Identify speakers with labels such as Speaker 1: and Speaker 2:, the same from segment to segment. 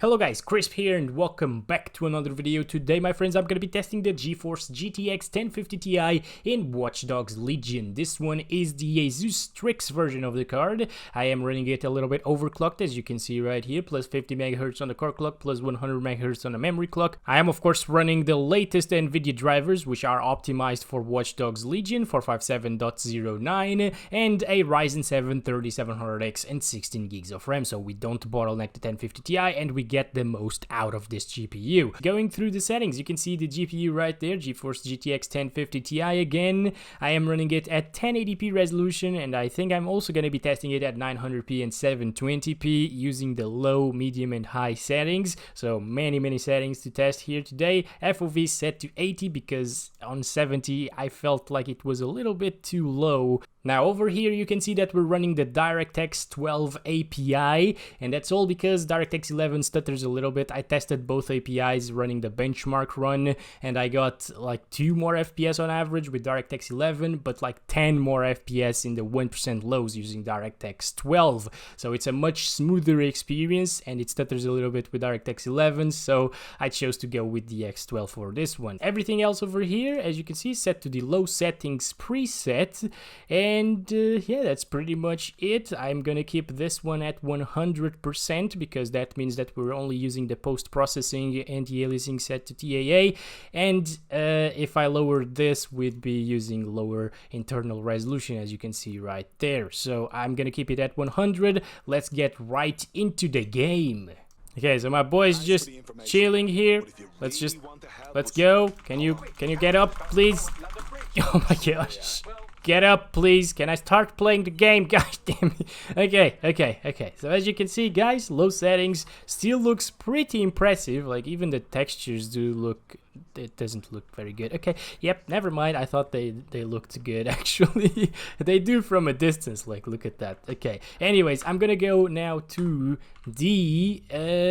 Speaker 1: Hello guys, Crisp here and welcome back to another video. Today, my friends, I'm gonna be testing the GeForce GTX 1050 Ti in Watch Dogs Legion. This one is the Asus Strix version of the card. I am running it a little bit overclocked, as you can see right here, plus 50 MHz on the core clock, plus 100 MHz on the memory clock. I am of course running the latest Nvidia drivers, which are optimized for Watch Dogs Legion 457.09 and a Ryzen 7 3700X and 16 gigs of RAM, so we don't bottleneck the 1050 Ti and we get the most out of this GPU. Going through the settings, you can see the GPU right there, GeForce GTX 1050 Ti again. I am running it at 1080p resolution, and I think I'm also going to be testing it at 900p and 720p using the low, medium, and high settings. So many settings to test here today. FOV set to 80 because on 70 I felt like it was a little bit too low. Now over here you can see that we're running the DirectX 12 API, and that's all because DirectX 11 stutters a little bit. I tested both APIs running the benchmark run, and I got like 2 more FPS on average with DirectX 11, but like 10 more FPS in the 1% lows using DirectX 12. So it's a much smoother experience, and it stutters a little bit with DirectX 11, so I chose to go with the X12 for this one. Everything else over here, as you can see, set to the low settings preset, and yeah, that's pretty much it. I'm gonna keep this one at 100% because that means that we're only using the post-processing anti-aliasing set to TAA, and if I lower this, we'd be using lower internal resolution, as you can see right there. So I'm gonna keep it at 100. Let's get right into the game. Okay, so my boy's just chilling here. Let's go. Can you get up, please? Oh my gosh. Get up, please. Can I start playing the game? Gosh damn it. Okay. So as you can see, guys, low settings still looks pretty impressive. Like even the textures do look, it doesn't look very good. Okay, yep, never mind. I thought they looked good actually. They do from a distance, like look at that. Okay, anyways, I'm gonna go now to the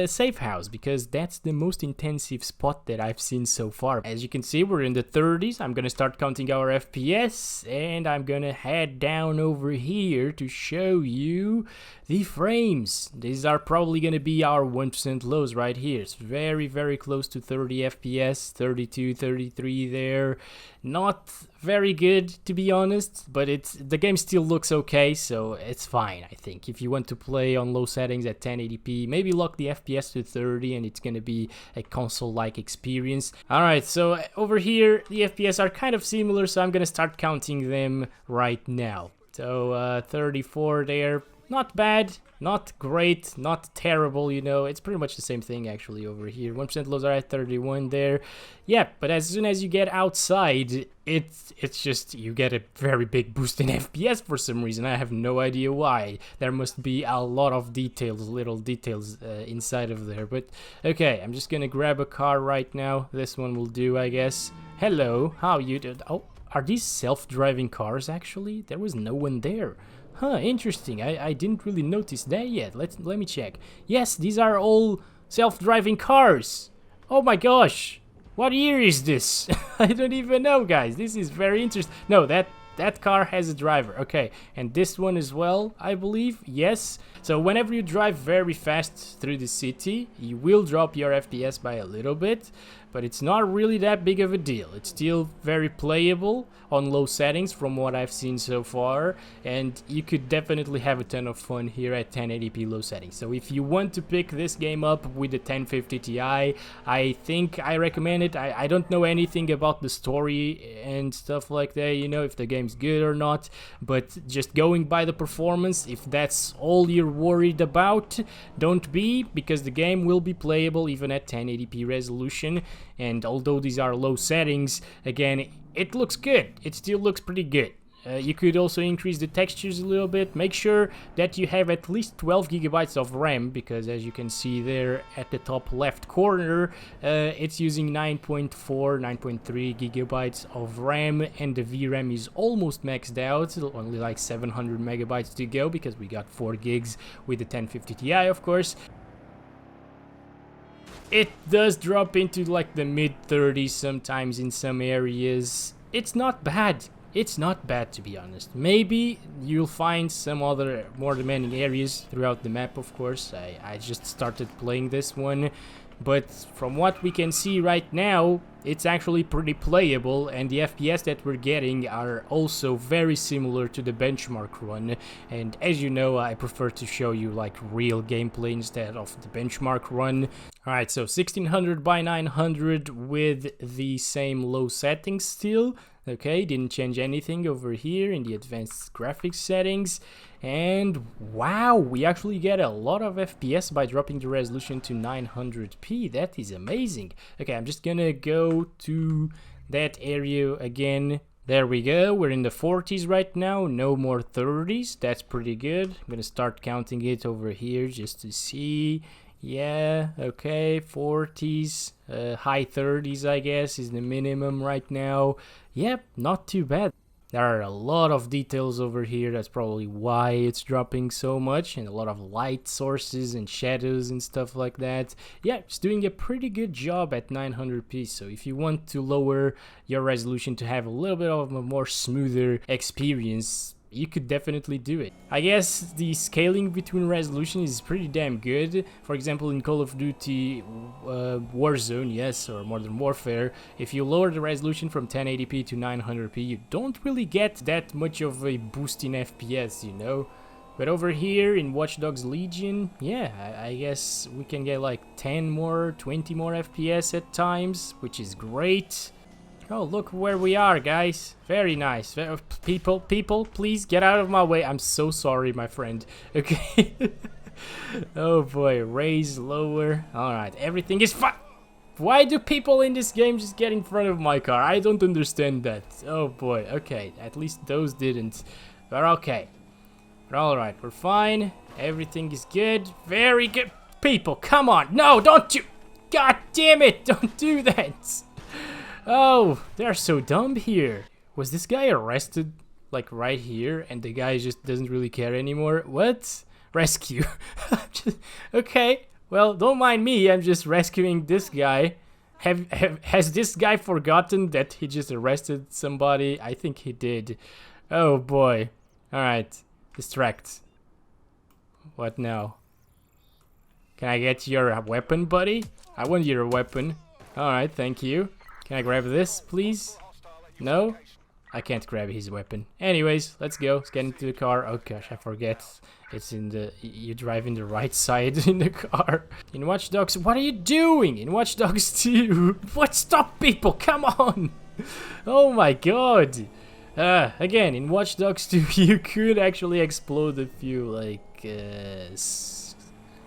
Speaker 1: safe house because that's the most intensive spot that I've seen so far. As you can see, we're in the 30s. I'm gonna start counting our FPS, and I'm gonna head down over here to show you the frames. These are probably gonna be our 1% lows right here. It's very close to 30 FPS, 32, 33 there. Not very good, to be honest, but the game still looks okay, so it's fine. I think if you want to play on low settings at 1080p, maybe lock the FPS to 30 and it's gonna be a console-like experience. Alright, so over here the FPS are kind of similar, so I'm gonna start counting them right now. So 34 there. Not bad, not great, not terrible, you know, it's pretty much the same thing actually over here. 1% lows are at 31 there. Yeah, but as soon as you get outside, it's just, you get a very big boost in FPS for some reason. I have no idea why. There must be a lot of details, little details inside of there. But okay, I'm just gonna grab a car right now. This one will do, I guess. Hello, how you do? Oh, are these self-driving cars actually? There was no one there. Huh, interesting. I didn't really notice that yet. Let me check. Yes, these are all self-driving cars. Oh my gosh. What year is this? I don't even know, guys. This is very interesting. No, that car has a driver. Okay, and this one as well, I believe. Yes. So whenever you drive very fast through the city, you will drop your FPS by a little bit, but it's not really that big of a deal. It's still very playable on low settings from what I've seen so far, and you could definitely have a ton of fun here at 1080p low settings. So if you want to pick this game up with the 1050 Ti, I think I recommend it. I don't know anything about the story and stuff like that, you know, if the game's good or not, but just going by the performance, if that's all you're worried about, don't be, because the game will be playable even at 1080p resolution. And although these are low settings, again, it looks good. It still looks pretty good. You could also increase the textures a little bit. Make sure that you have at least 12 gigabytes of RAM, because as you can see there at the top left corner, it's using 9.4, 9.3 gigabytes of RAM, and the VRAM is almost maxed out, only like 700 megabytes to go, because we got 4 gigs with the 1050 Ti, of course. It does drop into like the mid-30s sometimes in some areas. It's not bad. it's not bad, to be honest. Maybe you'll find some other more demanding areas throughout the map, of course. I just started playing this one, but from what we can see right now, it's actually pretty playable, and the FPS that we're getting are also very similar to the benchmark run. And as you know, I prefer to show you like real gameplay instead of the benchmark run. Alright, so 1600 by 900 with the same low settings still. Okay, didn't change anything over here in the advanced graphics settings. And wow, we actually get a lot of FPS by dropping the resolution to 900p. That is amazing. Okay, I'm just gonna go to that area again. There we go, we're in the 40s right now, no more 30s. That's pretty good. I'm gonna start counting it over here just to see. Yeah, okay, 40s, high 30s I guess is the minimum right now. Yep, not too bad. There are a lot of details over here, that's probably why it's dropping so much, and a lot of light sources and shadows and stuff like that. Yeah, it's doing a pretty good job at 900p, so if you want to lower your resolution to have a little bit of a more smoother experience, you could definitely do it. I guess the scaling between resolution is pretty damn good. For example, in Call of Duty Warzone, yes, or Modern Warfare, if you lower the resolution from 1080p to 900p, you don't really get that much of a boost in FPS, you know? But over here in Watch Dogs Legion, yeah, I guess we can get like 10 more, 20 more FPS at times, which is great. Oh, look where we are, guys. Very nice. People, please get out of my way. I'm so sorry, my friend. Okay. Oh boy, raise, lower. Alright, everything is fine. Why do people in this game just get in front of my car? I don't understand that. Oh boy, okay. At least those didn't. But okay. Alright, we're fine. Everything is good. Very good. People, come on. No, don't you. God damn it. Don't do that. Oh, they're so dumb here. Was this guy arrested, like, right here, and the guy just doesn't really care anymore? What? Rescue. Okay, well, don't mind me, I'm just rescuing this guy. Has this guy forgotten that he just arrested somebody? I think he did. Oh, boy. Alright, distract. What now? Can I get your weapon, buddy? I want your weapon. Alright, thank you. Can I grab this, please? No? I can't grab his weapon. Anyways, let's go. Let's get into the car. Oh gosh, I forget. It's in the... You drive in the right side in the car. In Watch Dogs... What are you doing? In Watch Dogs 2? What? Stop, people! Come on! Oh my god! Again, in Watch Dogs 2, you could actually explode a few, like,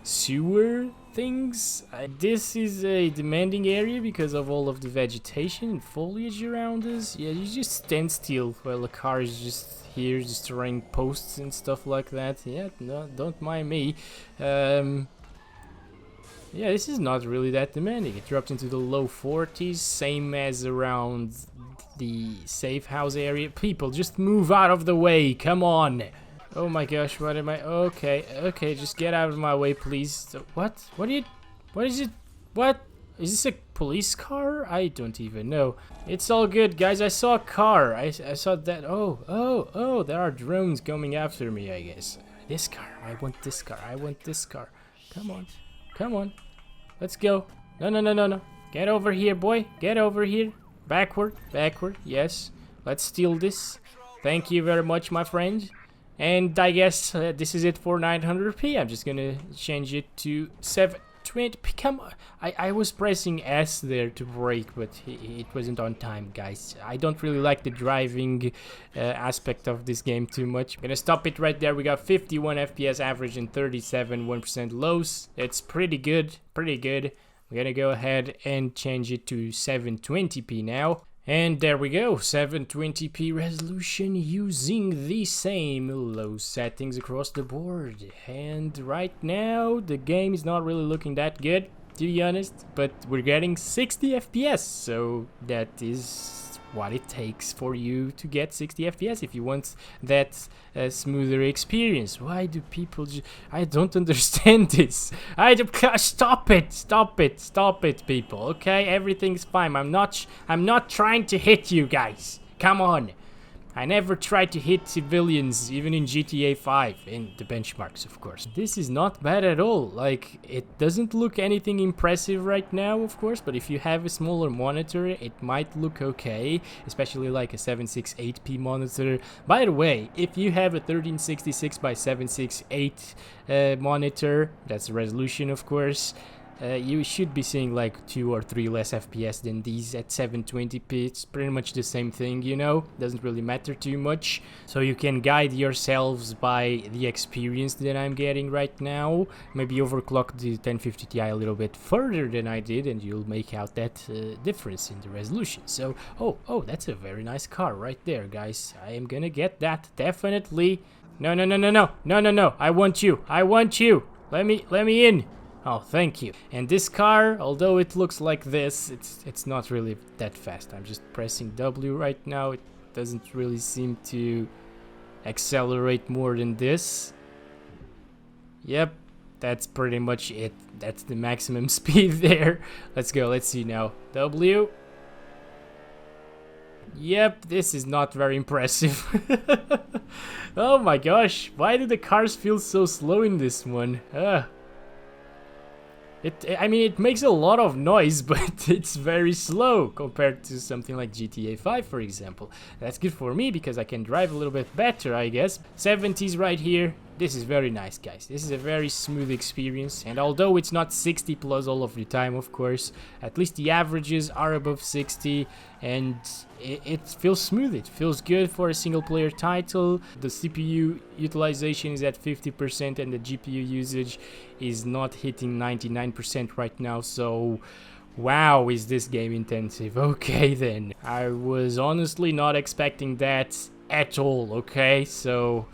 Speaker 1: sewer things. This is a demanding area because of all of the vegetation and foliage around us. Yeah, you just stand still while the car is just here destroying posts and stuff like that. Yeah, no, don't mind me. Yeah, this is not really that demanding. It dropped into the low 40s, same as around the safe house area. People, just move out of the way, come on. Oh my gosh, what am I? Okay, just get out of my way, please. What? What is it? What? Is this a police car? I don't even know. It's all good, guys. I saw a car. I saw that. Oh, there are drones coming after me, I guess. This car. I want this car. I want this car. Come on. Let's go. No. Get over here, boy. Get over here. Backward. Yes. Let's steal this. Thank you very much, my friend. And I guess this is it for 900p. I'm just gonna change it to 720. Come on. I was pressing S there to brake, but it wasn't on time, guys. I don't really like the driving aspect of this game too much. I'm gonna stop it right there. We got 51 FPS average and 37 1% lows. It's pretty good. We're gonna go ahead and change it to 720p now. And there we go, 720p resolution using the same low settings across the board. And right now, the game is not really looking that good, to be honest, but we're getting 60 FPS, so that is what it takes for you to get 60 FPS if you want that smoother experience. Why do people I don't understand this. Stop it, people. Okay, everything's fine. I'm not trying to hit you guys. Come on. I never tried to hit civilians, even in GTA 5, in the benchmarks, of course. This is not bad at all. Like, it doesn't look anything impressive right now, of course, but if you have a smaller monitor, it might look okay, especially like a 768p monitor. By the way, if you have a 1366 by 768 monitor, that's the resolution, of course, you should be seeing like 2 or 3 less FPS than these at 720p. It's pretty much the same thing, you know, doesn't really matter too much. So you can guide yourselves by the experience that I'm getting right now. Maybe overclock the 1050 Ti a little bit further than I did, and you'll make out that difference in the resolution. So, oh, that's a very nice car right there, guys. I am gonna get that, definitely. No, I want you. Let me in. Oh, thank you. And this car, although it looks like this, it's not really that fast. I'm just pressing W right now. It doesn't really seem to accelerate more than this. Yep, that's pretty much it. That's the maximum speed there. Let's go. Let's see now. W. Yep, this is not very impressive. Oh my gosh, why do the cars feel so slow in this one? I mean, it makes a lot of noise, but it's very slow compared to something like GTA 5, for example. That's good for me because I can drive a little bit better, I guess. 70s right here. This is very nice, guys. This is a very smooth experience, and although it's not 60 plus all of the time, of course, at least the averages are above 60, and it feels smooth. It feels good for a single player title. The CPU utilization is at 50%, and the GPU usage is not hitting 99% right now, so wow, is this game intensive. Okay then, I was honestly not expecting that at all. Okay, so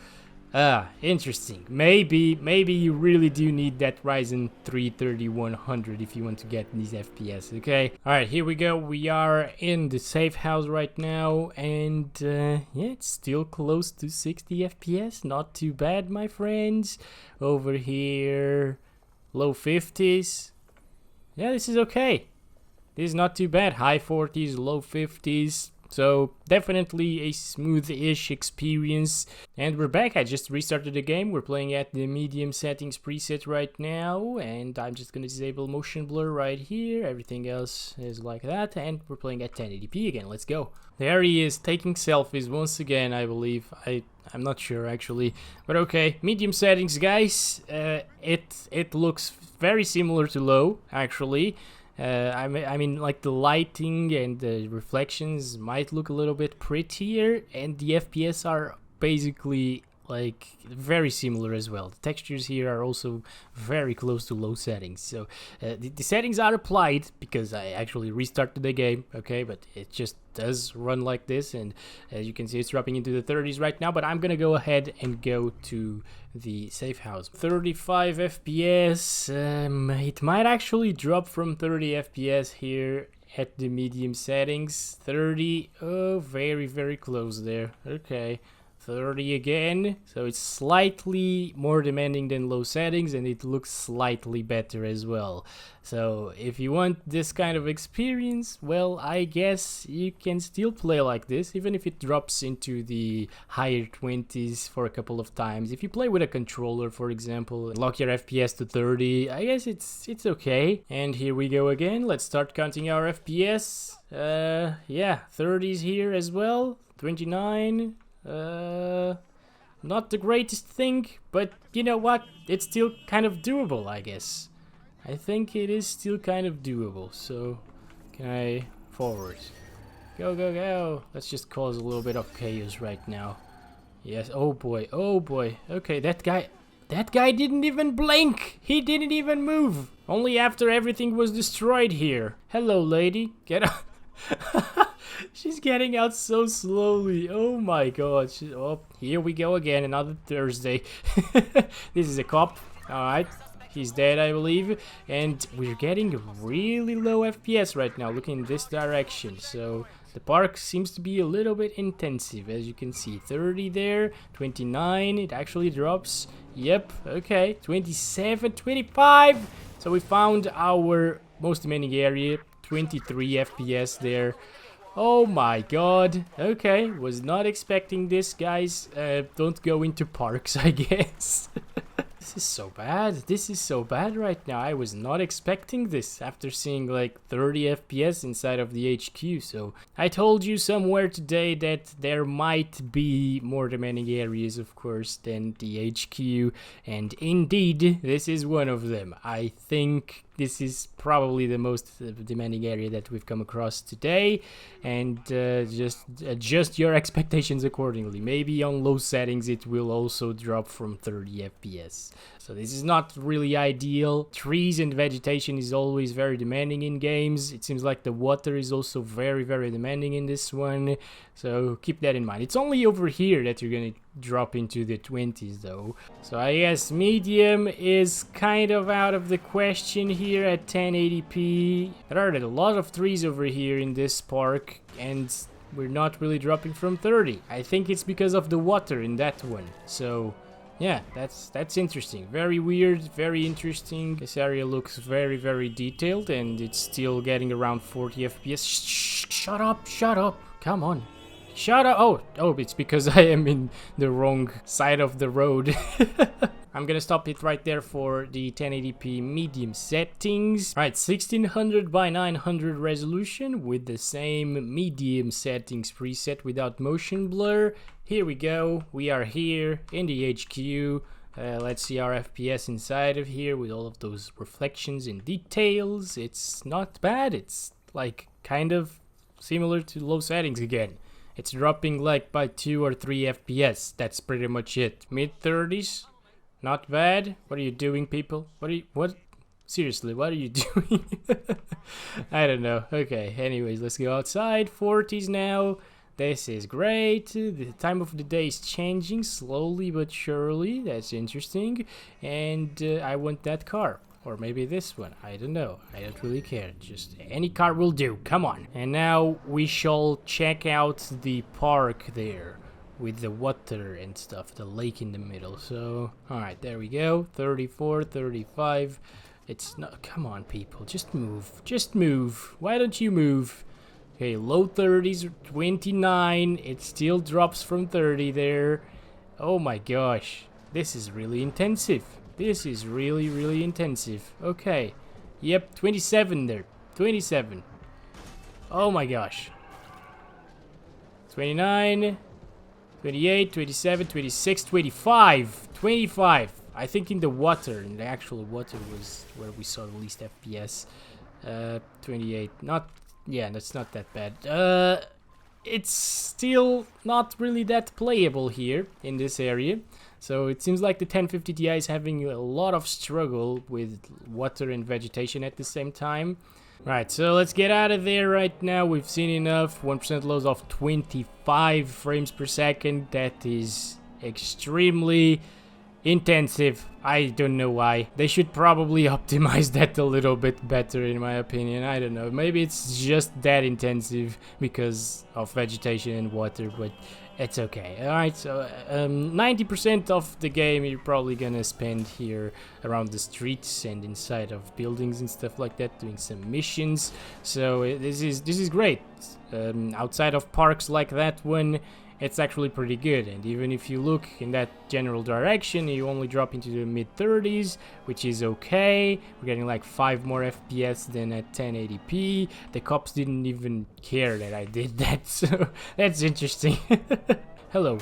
Speaker 1: interesting. Maybe you really do need that Ryzen 3 3100 if you want to get these FPS, okay? Alright, here we go. We are in the safe house right now, and yeah, it's still close to 60 FPS. Not too bad, my friends. Over here, low 50s. Yeah, this is okay. This is not too bad. High 40s, low 50s. So definitely a smooth-ish experience. And we're back. I just restarted the game. We're playing at the medium settings preset right now, and I'm just gonna disable motion blur right here. Everything else is like that, and we're playing at 1080p again. Let's go. There he is, taking selfies once again, I believe. I'm not sure actually, but okay. Medium settings, guys. It looks very similar to low actually. I mean, like the lighting and the reflections might look a little bit prettier, and the FPS are basically like very similar as well. The textures here are also very close to low settings. So the settings are applied because I actually restarted the game, okay, but it just does run like this, and as you can see, it's dropping into the 30s right now. But I'm gonna go ahead and go to the safe house. 35 FPS. It might actually drop from 30 FPS here at the medium settings. 30. Oh, very close there. Okay. 30 again, so it's slightly more demanding than low settings, and it looks slightly better as well. So if you want this kind of experience, well, I guess you can still play like this, even if it drops into the higher 20s for a couple of times. If you play with a controller, for example, lock your FPS to 30, I guess it's okay. And here we go again. Let's start counting our FPS. Yeah, 30s here as well, 29. Not the greatest thing, but you know what? It's still kind of doable, I guess. I think it is still kind of doable. So, can I forward? Go. Let's just cause a little bit of chaos right now. Yes, oh boy. Okay, that guy didn't even blink. He didn't even move. Only after everything was destroyed here. Hello, lady. Get up. She's getting out so slowly. Oh my god. Oh, here we go again. Another Thursday. This is a cop. Alright. He's dead, I believe. And we're getting really low FPS right now. Looking in this direction. So the park seems to be a little bit intensive, as you can see. 30 there. 29. It actually drops. Yep. Okay. 27. 25. So we found our most demanding area. 23 FPS there. Oh my god. Okay, was not expecting this, guys. Don't go into parks, I guess. This is so bad. This is so bad right now. I was not expecting this after seeing like 30 FPS inside of the HQ. So I told you somewhere today that there might be more demanding areas, of course, than the HQ. And indeed, this is one of them. I think this is probably the most demanding area that we've come across today, and just adjust your expectations accordingly. Maybe on low settings it will also drop from 30 FPS. So this is not really ideal. Trees and vegetation is always very demanding in games. It seems like the water is also very, very demanding in this one. So keep that in mind. It's only over here that you're gonna drop into the 20s though. So I guess medium is kind of out of the question here at 1080p. There are a lot of trees over here in this park, and we're not really dropping from 30. I think it's because of the water in that one. So yeah, that's interesting. Very weird, very interesting. This area looks very, very detailed, and it's still getting around 40 FPS. Shut up, shut up. Come on. Shut up. Oh, it's because I am in the wrong side of the road. I'm gonna stop it right there for the 1080p medium settings. Alright, 1600 by 900 resolution with the same medium settings preset without motion blur. Here we go. We are here in the HQ. Let's see our FPS inside of here with all of those reflections and details. It's not bad. It's like kind of similar to low settings again. It's dropping like by 2 or 3 FPS. That's pretty much it. Mid 30s, not bad. What are you doing, people? What? Seriously, what are you doing? I don't know. Okay, anyways, let's go outside. 40s now. This is great. The time of the day is changing slowly but surely. That's interesting. And I want that car. Or maybe this one. I don't know. I don't really care. Just any car will do. Come on. And now we shall check out the park there with the water and stuff. The lake in the middle. So, alright, there we go. 34, 35. It's not... Come on, people. Just move. Just move. Why don't you move? Okay, low 30s, 29. It still drops from 30 there. Oh my gosh. This is really intensive. This is really, really intensive. Okay. Yep, 27 there. 27. Oh my gosh. 29, 28, 27, 26, 25. 25. I think in the water, in the actual water was where we saw the least FPS. 28. Not... Yeah, that's not that bad. It's still not really that playable here in this area. So it seems like the 1050 Ti is having a lot of struggle with water and vegetation at the same time. Right, so let's get out of there right now. We've seen enough. 1% loss of 25 frames per second. That is extremely intensive. I don't know why. They should probably optimize that a little bit better, in my opinion. I don't know. Maybe it's just that intensive because of vegetation and water, but it's okay. Alright, so 90% of the game you're probably gonna spend here around the streets and inside of buildings and stuff like that, doing some missions. So this is great. Outside of parks like that one, it's actually pretty good. And even if you look in that general direction, you only drop into the mid 30s, which is okay. We're getting like 5 more FPS than at 1080p. The cops didn't even care that I did that, so that's interesting. Hello,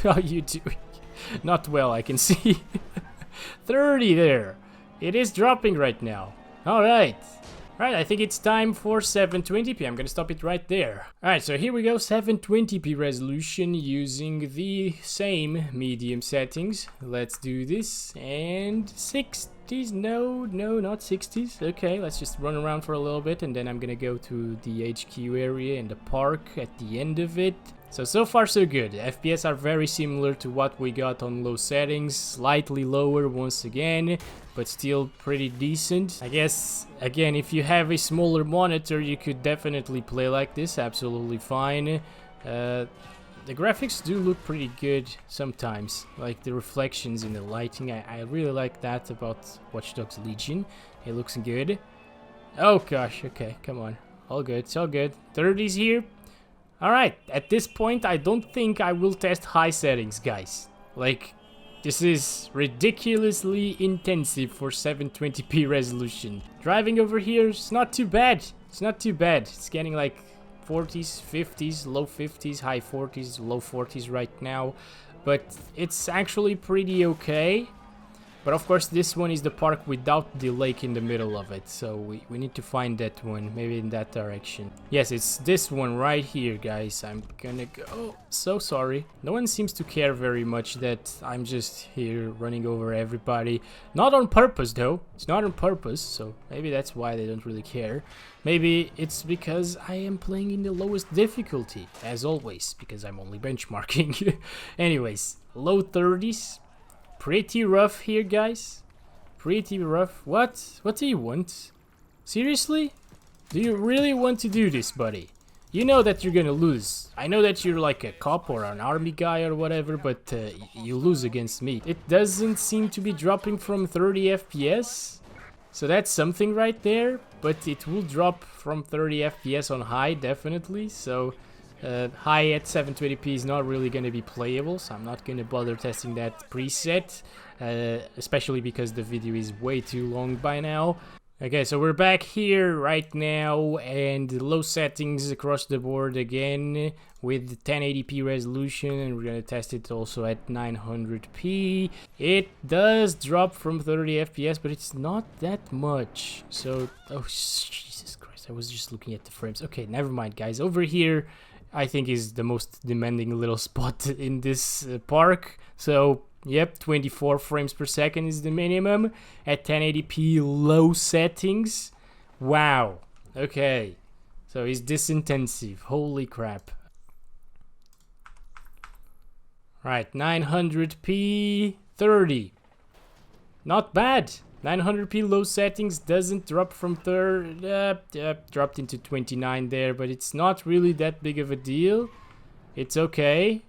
Speaker 1: how are you doing? Not well, I can see. 30 there. It is dropping right now. Alright. Alright, I think it's time for 720p. I'm gonna stop it right there. Alright, so here we go. 720p resolution using the same medium settings. Let's do this. And 60s? No, not 60s. Okay, let's just run around for a little bit, and then I'm gonna go to the HQ area and the park at the end of it. So far so good. FPS are very similar to what we got on low settings, slightly lower once again, but still pretty decent. I guess, again, if you have a smaller monitor, you could definitely play like this, absolutely fine. The graphics do look pretty good sometimes, like the reflections in the lighting. I really like that about Watch Dogs Legion. It looks good. Oh gosh, okay, come on. All good, it's all good. 30s here. Alright, at this point I don't think I will test high settings, guys. Like, this is ridiculously intensive for 720p resolution. Driving over here is not too bad. It's not too bad. It's getting like 40s, 50s, low 50s, high 40s, low 40s right now. But it's actually pretty okay. But of course this one is the park without the lake in the middle of it. So we need to find that one, maybe in that direction. Yes, it's this one right here, guys. I'm gonna go... Oh, so sorry. No one seems to care very much that I'm just here running over everybody. Not on purpose though. It's not on purpose, so maybe that's why they don't really care. Maybe it's because I am playing in the lowest difficulty, as always, because I'm only benchmarking. Anyways, low 30s. Pretty rough here, guys. Pretty rough. What? What do you want? Seriously? Do you really want to do this, buddy? You know that you're gonna lose. I know that you're like a cop or an army guy or whatever, but you lose against me. It doesn't seem to be dropping from 30 FPS. So that's something right there. But it will drop from 30 FPS on high, definitely. So... high at 720p is not really going to be playable, so I'm not going to bother testing that preset, especially because the video is way too long by now. Okay, so we're back here right now, and low settings across the board again with 1080p resolution, and we're going to test it also at 900p. It does drop from 30 FPS, but it's not that much. So, oh Jesus Christ, I was just looking at the frames. Okay, never mind, guys. Over here I think is the most demanding little spot in this park. So, yep, 24 frames per second is the minimum at 1080p low settings. Wow. Okay. So, is this intensive? Holy crap. Right, 900p 30. Not bad. 900p low settings doesn't drop from dropped into 29 there, but it's not really that big of a deal. It's okay.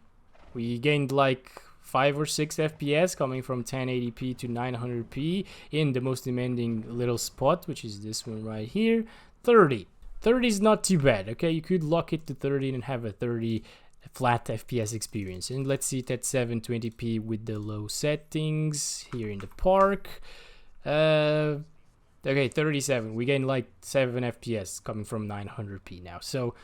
Speaker 1: We gained like 5 or 6 FPS coming from 1080p to 900p in the most demanding little spot, which is this one right here. 30. 30 is not too bad, okay? You could lock it to 30 and have a 30 flat FPS experience. And let's see it at 720p with the low settings here in the park. Okay, 37. We gained like 7 FPS coming from 900p now. So,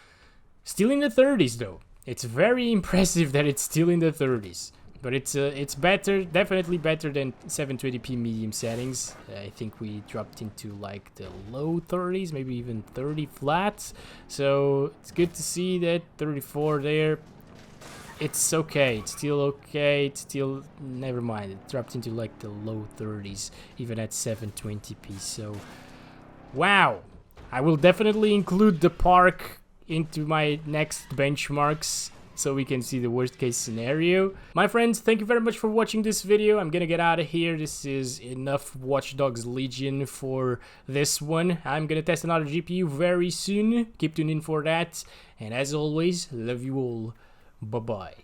Speaker 1: still in the 30s though. It's very impressive that it's still in the 30s. But it's better, definitely better than 720p medium settings. I think we dropped into like the low 30s, maybe even 30 flats. So, it's good to see that 34 there. It's okay, it's still okay, it's still, never mind, it dropped into like the low 30s, even at 720p, so, wow, I will definitely include the park into my next benchmarks, so we can see the worst case scenario. My friends, thank you very much for watching this video. I'm gonna get out of here. This is enough Watch Dogs Legion for this one. I'm gonna test another GPU very soon, keep tuned in for that, and as always, love you all. Bye-bye.